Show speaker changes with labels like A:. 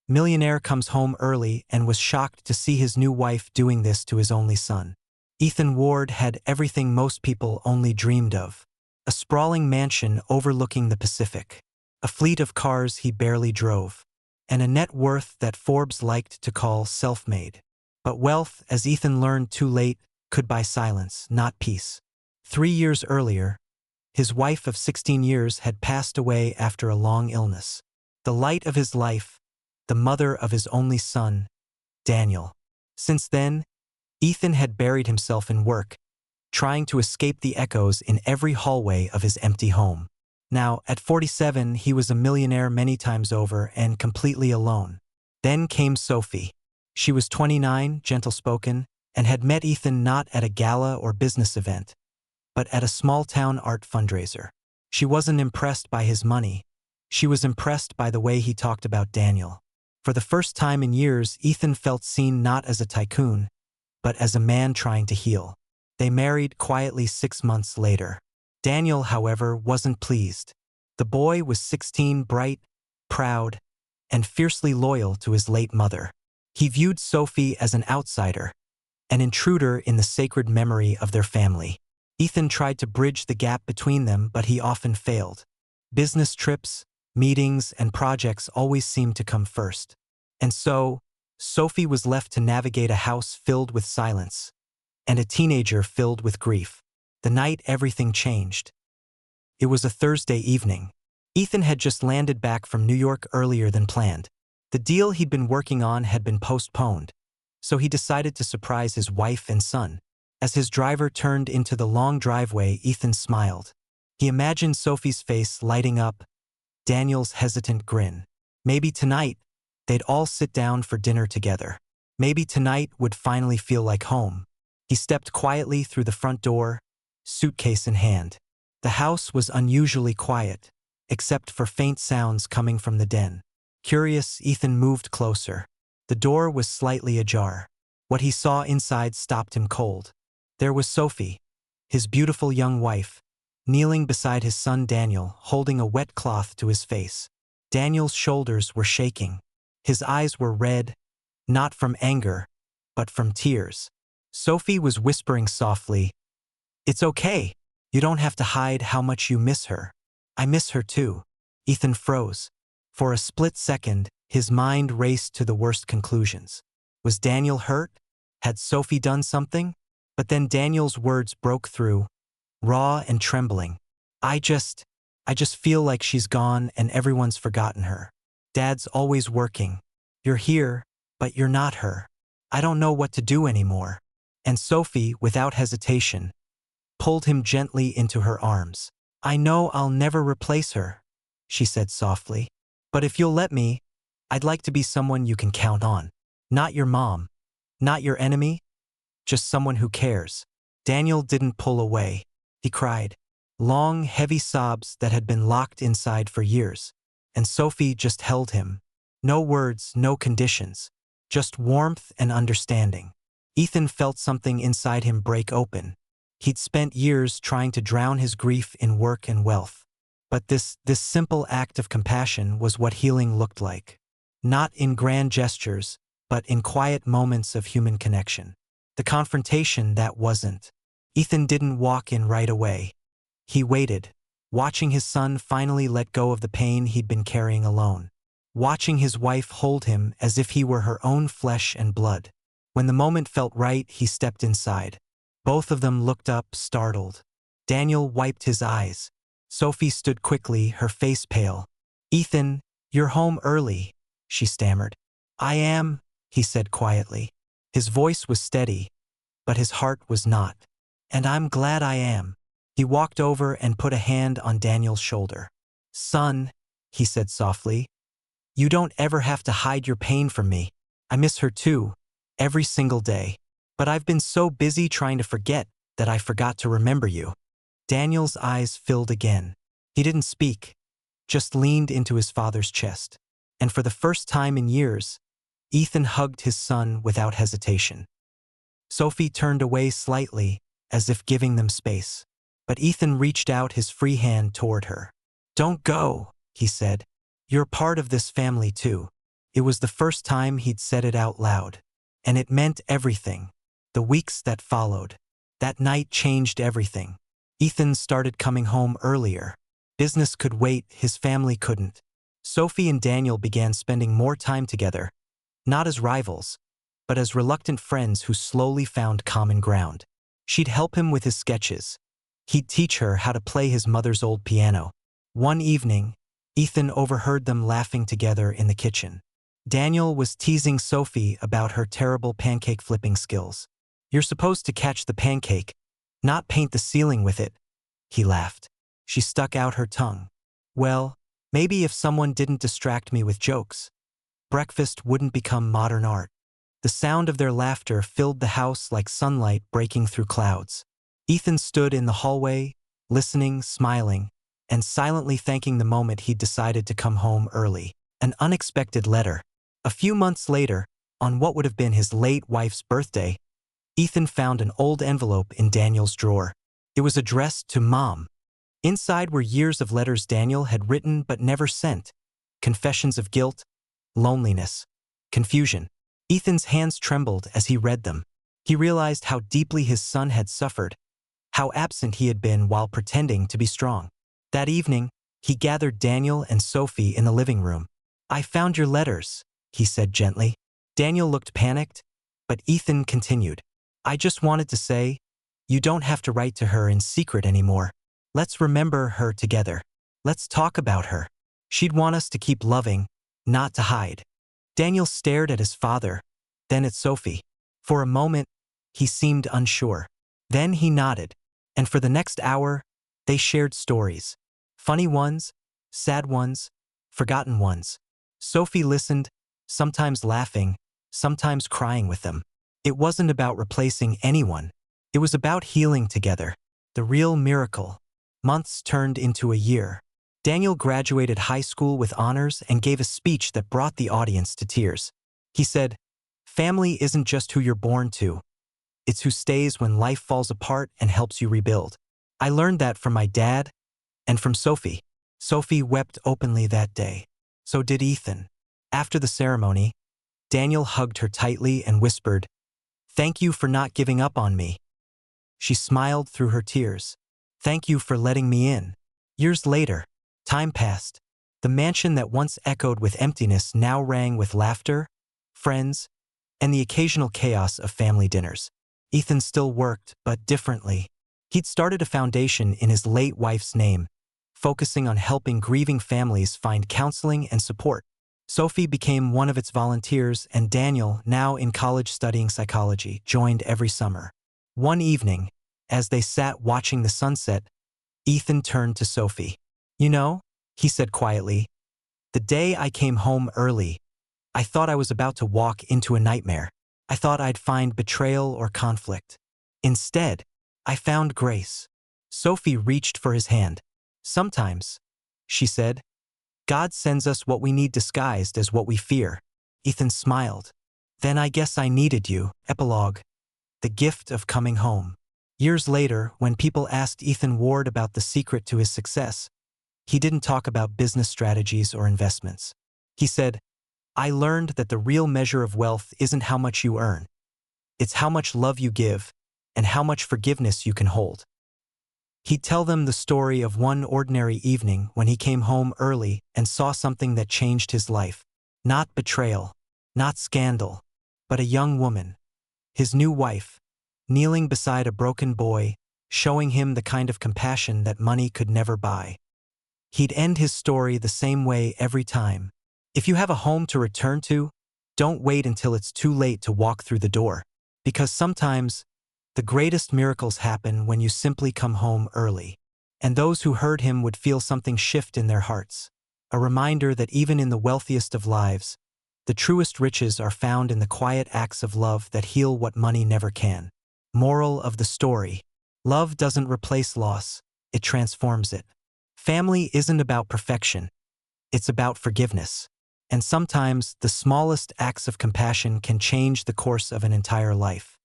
A: Millionaire comes home early and was shocked to see his new wife doing this to his only son. Ethan Ward had everything most people only dreamed of. A sprawling mansion overlooking the Pacific, a fleet of cars he barely drove, and a net worth that Forbes liked to call self-made. But wealth, as Ethan learned too late, could buy silence, not peace. 3 years earlier, his wife of 16 years had passed away after a long illness. The light of his life, the mother of his only son, Daniel. Since then, Ethan had buried himself in work, trying to escape the echoes in every hallway of his empty home. Now, at 47, he was a millionaire many times over and completely alone. Then came Sophie. She was 29, gentle-spoken, and had met Ethan not at a gala or business event, but at a small-town art fundraiser. She wasn't impressed by his money. She was impressed by the way he talked about Daniel. For the first time in years, Ethan felt seen not as a tycoon, but as a man trying to heal. They married quietly 6 months later. Daniel, however, wasn't pleased. The boy was 16, bright, proud, and fiercely loyal to his late mother. He viewed Sophie as an outsider, an intruder in the sacred memory of their family. Ethan tried to bridge the gap between them, but he often failed. Business trips, meetings, and projects always seemed to come first. And so, Sophie was left to navigate a house filled with silence, and a teenager filled with grief. The night everything changed. It was a Thursday evening. Ethan had just landed back from New York earlier than planned. The deal he'd been working on had been postponed, so he decided to surprise his wife and son. As his driver turned into the long driveway, Ethan smiled. He imagined Sophie's face lighting up, Daniel's hesitant grin. Maybe tonight, they'd all sit down for dinner together. Maybe tonight would finally feel like home. He stepped quietly through the front door, suitcase in hand. The house was unusually quiet, except for faint sounds coming from the den. Curious, Ethan moved closer. The door was slightly ajar. What he saw inside stopped him cold. There was Sophie, his beautiful young wife, kneeling beside his son Daniel, holding a wet cloth to his face. Daniel's shoulders were shaking. His eyes were red, not from anger, but from tears. Sophie was whispering softly, "It's okay. You don't have to hide how much you miss her." "I miss her too." Ethan froze. For a split second, his mind raced to the worst conclusions. Was Daniel hurt? Had Sophie done something? But then Daniel's words broke through, raw and trembling. I just feel like she's gone and everyone's forgotten her. Dad's always working. You're here, but you're not her. I don't know what to do anymore." And Sophie, without hesitation, pulled him gently into her arms. "I know I'll never replace her," she said softly. "But if you'll let me, I'd like to be someone you can count on. Not your mom, not your enemy, just someone who cares." Daniel didn't pull away. He cried. Long, heavy sobs that had been locked inside for years. And Sophie just held him. No words, no conditions. Just warmth and understanding. Ethan felt something inside him break open. He'd spent years trying to drown his grief in work and wealth. But this simple act of compassion was what healing looked like. Not in grand gestures, but in quiet moments of human connection. The confrontation that wasn't. Ethan didn't walk in right away. He waited, watching his son finally let go of the pain he'd been carrying alone. Watching his wife hold him as if he were her own flesh and blood. When the moment felt right, he stepped inside. Both of them looked up, startled. Daniel wiped his eyes. Sophie stood quickly, her face pale. "Ethan, you're home early," she stammered. "I am," he said quietly. His voice was steady, but his heart was not. "And I'm glad I am." He walked over and put a hand on Daniel's shoulder. "Son," he said softly, "you don't ever have to hide your pain from me. I miss her too, every single day. But I've been so busy trying to forget that I forgot to remember you." Daniel's eyes filled again. He didn't speak, just leaned into his father's chest. And for the first time in years, Ethan hugged his son without hesitation. Sophie turned away slightly, as if giving them space. But Ethan reached out his free hand toward her. "Don't go," he said. "You're part of this family too." It was the first time he'd said it out loud. And it meant everything. The weeks that followed. That night changed everything. Ethan started coming home earlier. Business could wait, his family couldn't. Sophie and Daniel began spending more time together, not as rivals, but as reluctant friends who slowly found common ground. She'd help him with his sketches. He'd teach her how to play his mother's old piano. One evening, Ethan overheard them laughing together in the kitchen. Daniel was teasing Sophie about her terrible pancake flipping skills. "You're supposed to catch the pancake, not paint the ceiling with it," he laughed. She stuck out her tongue. "Well, maybe if someone didn't distract me with jokes, breakfast wouldn't become modern art." The sound of their laughter filled the house like sunlight breaking through clouds. Ethan stood in the hallway, listening, smiling, and silently thanking the moment he'd decided to come home early. An unexpected letter. A few months later, on what would have been his late wife's birthday, Ethan found an old envelope in Daniel's drawer. It was addressed to Mom. Inside were years of letters Daniel had written but never sent. Confessions of guilt, loneliness, confusion. Ethan's hands trembled as he read them. He realized how deeply his son had suffered, how absent he had been while pretending to be strong. That evening, he gathered Daniel and Sophie in the living room. "I found your letters," he said gently. Daniel looked panicked, but Ethan continued. "I just wanted to say, you don't have to write to her in secret anymore. Let's remember her together. Let's talk about her. She'd want us to keep loving, not to hide." Daniel stared at his father, then at Sophie. For a moment, he seemed unsure. Then he nodded, and for the next hour, they shared stories. Funny ones, sad ones, forgotten ones. Sophie listened, sometimes laughing, sometimes crying with them. It wasn't about replacing anyone. It was about healing together. The real miracle. Months turned into a year. Daniel graduated high school with honors and gave a speech that brought the audience to tears. He said, "Family isn't just who you're born to. It's who stays when life falls apart and helps you rebuild." I learned that from my dad and from Sophie. Sophie wept openly that day. So did Ethan. After the ceremony, Daniel hugged her tightly and whispered, "Thank you for not giving up on me." She smiled through her tears. "Thank you for letting me in." Years later, time passed. The mansion that once echoed with emptiness now rang with laughter, friends, and the occasional chaos of family dinners. Ethan still worked, but differently. He'd started a foundation in his late wife's name, focusing on helping grieving families find counseling and support. Sophie became one of its volunteers, and Daniel, now in college studying psychology, joined every summer. One evening, as they sat watching the sunset, Ethan turned to Sophie. "You know," he said quietly, "the day I came home early, I thought I was about to walk into a nightmare. I thought I'd find betrayal or conflict. Instead, I found grace." Sophie reached for his hand. "Sometimes," she said, "God sends us what we need disguised as what we fear." Ethan smiled. "Then I guess I needed you." Epilogue. The gift of coming home. Years later, when people asked Ethan Ward about the secret to his success, he didn't talk about business strategies or investments. He said, "I learned that the real measure of wealth isn't how much you earn. It's how much love you give and how much forgiveness you can hold." He'd tell them the story of one ordinary evening when he came home early and saw something that changed his life. Not betrayal, not scandal, but a young woman, his new wife, kneeling beside a broken boy, showing him the kind of compassion that money could never buy. He'd end his story the same way every time. If you have a home to return to, don't wait until it's too late to walk through the door. Because sometimes, the greatest miracles happen when you simply come home early. And those who heard him would feel something shift in their hearts. A reminder that even in the wealthiest of lives, the truest riches are found in the quiet acts of love that heal what money never can. Moral of the story. Love doesn't replace loss, it transforms it. Family isn't about perfection, it's about forgiveness. And sometimes the smallest acts of compassion can change the course of an entire life.